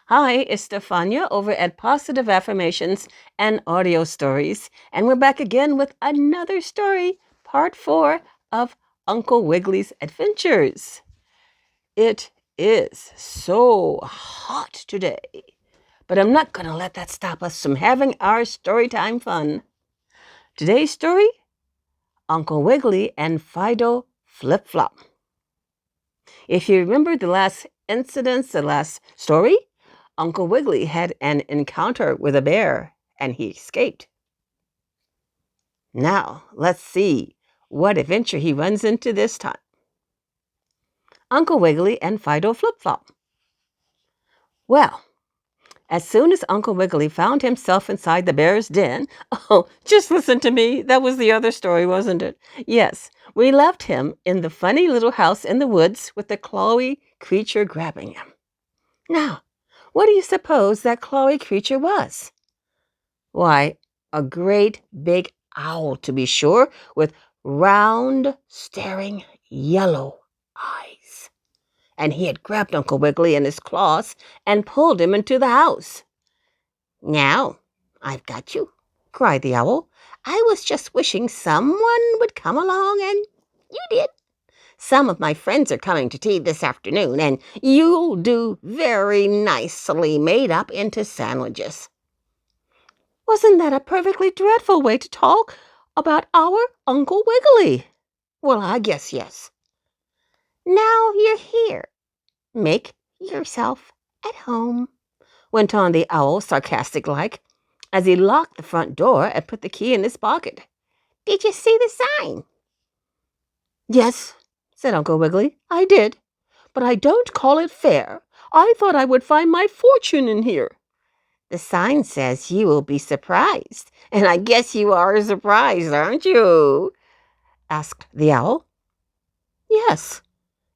Hi, it's Stefania over at Positive Affirmations and Audio Stories, and we're back again with another story, part 4 of Uncle Wiggily's Adventures. It is so hot today, but I'm not going to let that stop us from having our storytime fun. Today's story, Uncle Wiggily and Fido Flip-Flop. If you remember the last story, Uncle Wiggily had an encounter with a bear and he escaped. Now, let's see what adventure he runs into this time. Uncle Wiggily and Fido Flip-Flop. Well, as soon as Uncle Wiggily found himself inside the bear's den, oh, just listen to me. That was the other story, wasn't it? Yes, we left him in the funny little house in the woods with the clawy creature grabbing him. Now, what do you suppose that clawy creature was? Why, a great big owl, to be sure, with round, staring, yellow eyes. And he had grabbed Uncle Wiggily in his claws and pulled him into the house. "Now, I've got you," cried the owl. "I was just wishing someone would come along, and you did. Some of my friends are coming to tea this afternoon, and you'll do very nicely made up into sandwiches." Wasn't that a perfectly dreadful way to talk about our Uncle Wiggily? Well, I guess yes. "Now you're here, make yourself at home," went on the owl sarcastic-like, as he locked the front door and put the key in his pocket. "Did you see the sign?" "Yes," said Uncle Wiggily, "I did, but I don't call it fair. I thought I would find my fortune in here." "The sign says you will be surprised, and I guess you are surprised, aren't you?" asked the owl. "Yes,"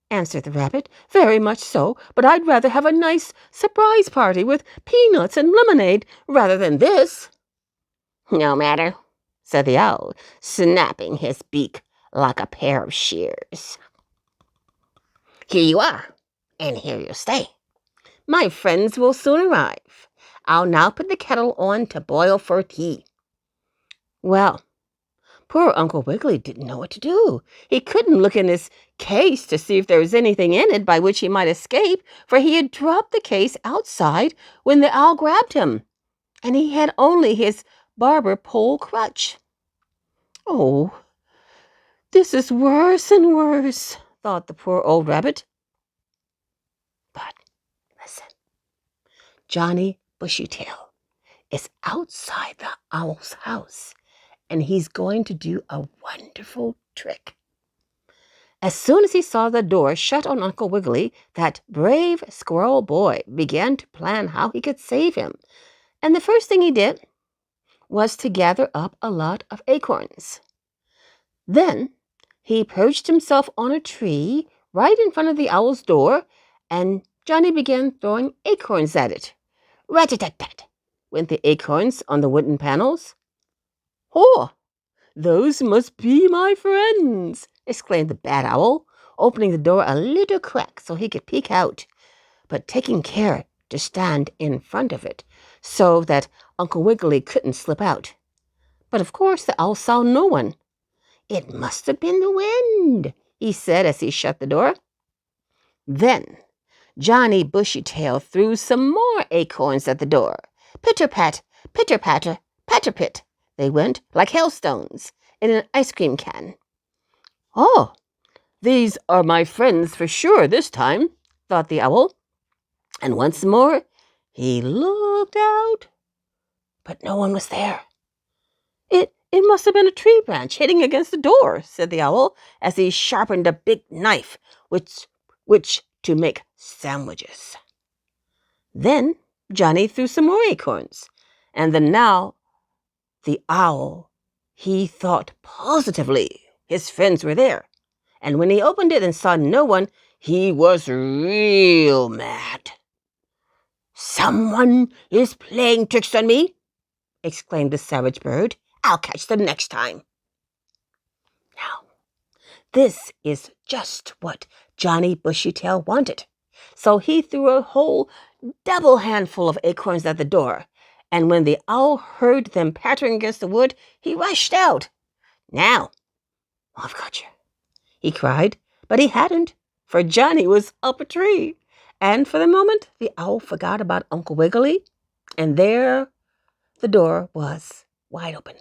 answered the rabbit, "very much so, but I'd rather have a nice surprise party with peanuts and lemonade rather than this." "No matter," said the owl, snapping his beak like a pair of shears. "Here you are, and here you'll stay. My friends will soon arrive. I'll now put the kettle on to boil for tea." Well, poor Uncle Wiggily didn't know what to do. He couldn't look in his case to see if there was anything in it by which he might escape, for he had dropped the case outside when the owl grabbed him, and he had only his barber pole crutch. "Oh, this is worse and worse," thought the poor old rabbit. But listen, Johnny Bushytail is outside the owl's house, and he's going to do a wonderful trick. As soon as he saw the door shut on Uncle Wiggily, that brave squirrel boy began to plan how he could save him. And the first thing he did was to gather up a lot of acorns. Then he perched himself on a tree right in front of the owl's door, and Johnny began throwing acorns at it. Rat-a-tat-tat went the acorns on the wooden panels. "Oh, those must be my friends!" exclaimed the bad owl, opening the door a little crack so he could peek out, but taking care to stand in front of it so that Uncle Wiggily couldn't slip out. But of course the owl saw no one. "It must have been the wind," he said as he shut the door. Then Johnny Bushytail threw some more acorns at the door. Pitter-pat, pitter-patter, patter-pit, they went like hailstones in an ice cream can. "Oh, these are my friends for sure this time," thought the owl. And once more he looked out, but no one was there. It must have been a tree branch hitting against the door," said the owl, as he sharpened a big knife which to make sandwiches. Then Johnny threw some more acorns, and now the owl, he thought positively his friends were there. And when he opened it and saw no one, he was real mad. "Someone is playing tricks on me," exclaimed the savage bird. "I'll catch them next time." Now, this is just what Johnny Bushytail wanted. So he threw a whole double handful of acorns at the door, and when the owl heard them pattering against the wood, he rushed out. "Now, I've got you," he cried, but he hadn't, for Johnny was up a tree. And for the moment, the owl forgot about Uncle Wiggily, and there the door was wide open.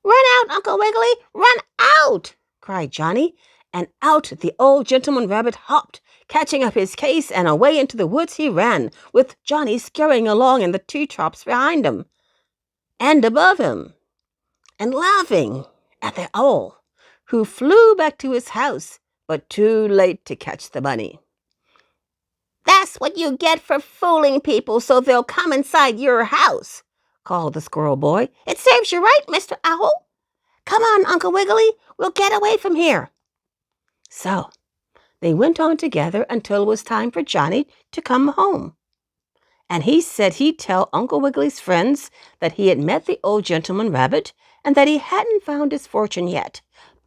"Run out, Uncle Wiggily! Run out!" cried Johnny, and out the old gentleman rabbit hopped, catching up his case, and away into the woods he ran, with Johnny scurrying along in the tree tops behind him and above him, and laughing at the owl, who flew back to his house, but too late to catch the bunny. "That's what you get for fooling people so they'll come inside your house," called the squirrel boy. "It serves you right, Mr. Owl. Come on, Uncle Wiggily, we'll get away from here." So they went on together until it was time for Johnny to come home. And he said he'd tell Uncle Wiggily's friends that he had met the old gentleman rabbit and that he hadn't found his fortune yet,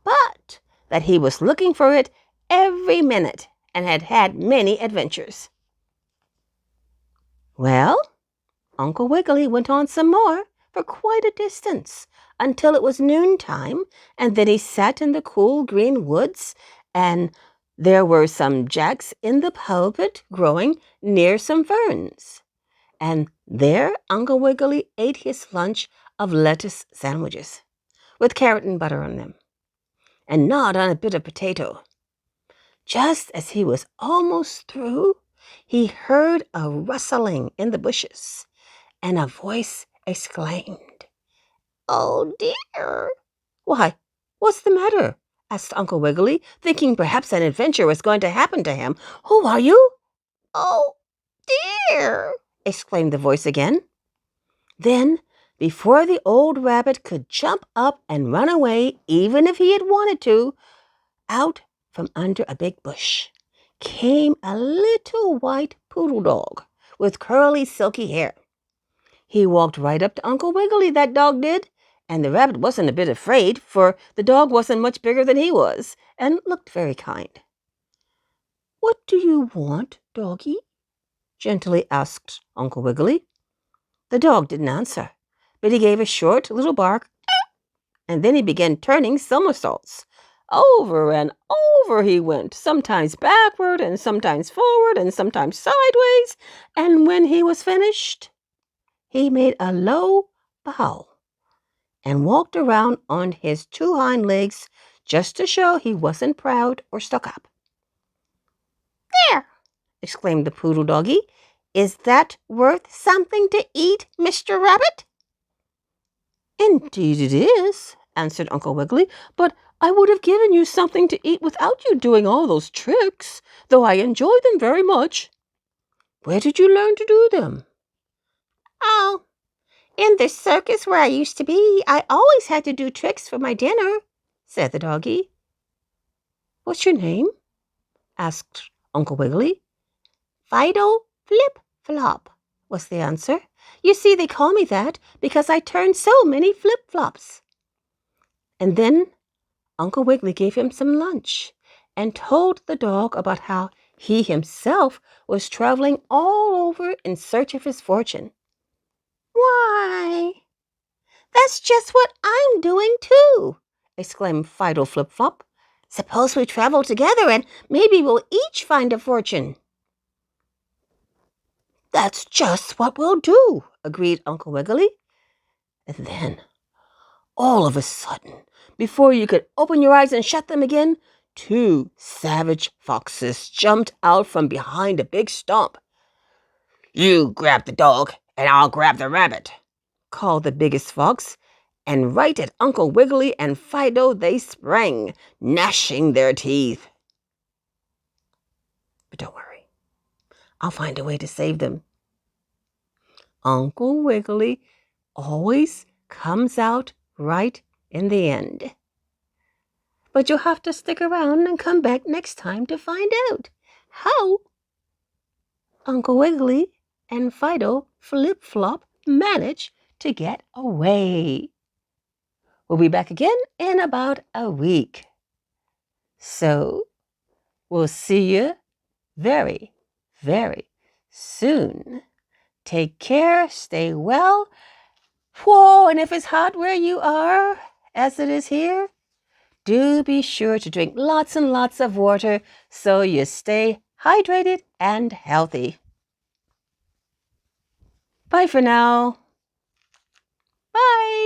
but that he was looking for it every minute and had had many adventures. Well, Uncle Wiggily went on some more for quite a distance until it was noontime, and then he sat in the cool green woods, and there were some jacks in the pulpit growing near some ferns. And there Uncle Wiggily ate his lunch of lettuce sandwiches with carrot and butter on them, and gnawed on a bit of potato. Just as he was almost through, he heard a rustling in the bushes, and a voice exclaimed, "Oh dear!" "Why, what's the matter?" asked Uncle Wiggily, thinking perhaps an adventure was going to happen to him. "Who are you?" "Oh dear!" exclaimed the voice again. Then, before the old rabbit could jump up and run away, even if he had wanted to, out from under a big bush came a little white poodle dog with curly, silky hair. He walked right up to Uncle Wiggily, that dog did, and the rabbit wasn't a bit afraid, for the dog wasn't much bigger than he was, and looked very kind. "What do you want, doggie?" gently asked Uncle Wiggily. The dog didn't answer, but he gave a short little bark, and then he began turning somersaults. Over and over he went, sometimes backward and sometimes forward and sometimes sideways, and when he was finished, he made a low bow and walked around on his two hind legs just to show he wasn't proud or stuck up. "There!" exclaimed the poodle doggie. "Is that worth something to eat, Mr. Rabbit?" "Indeed it is," answered Uncle Wiggily, "but I would have given you something to eat without you doing all those tricks, though I enjoy them very much. Where did you learn to do them?" "Oh, in the circus where I used to be, I always had to do tricks for my dinner," said the doggie. "What's your name?" asked Uncle Wiggily. "Fido Flip Flop," was the answer. "You see, they call me that because I turn so many flip-flops." And then Uncle Wiggily gave him some lunch and told the dog about how he himself was traveling all over in search of his fortune. "Why, that's just what I'm doing too!" exclaimed Fido Flip Flop. "Suppose we travel together and maybe we'll each find a fortune." "That's just what we'll do," agreed Uncle Wiggily. And then, all of a sudden, before you could open your eyes and shut them again, two savage foxes jumped out from behind a big stump. "You grab the dog, and I'll grab the rabbit," called the biggest fox, and right at Uncle Wiggily and Fido they sprang, gnashing their teeth. But don't worry, I'll find a way to save them. Uncle Wiggily always comes out right in the end. But you'll have to stick around and come back next time to find out how Uncle Wiggily and Fido Flip Flop manage to get away. We'll be back again in about a week. So we'll see you very, very soon. Take care, stay well. Whoa, and if it's hot where you are, as it is here, do be sure to drink lots and lots of water so you stay hydrated and healthy. Bye for now. Bye.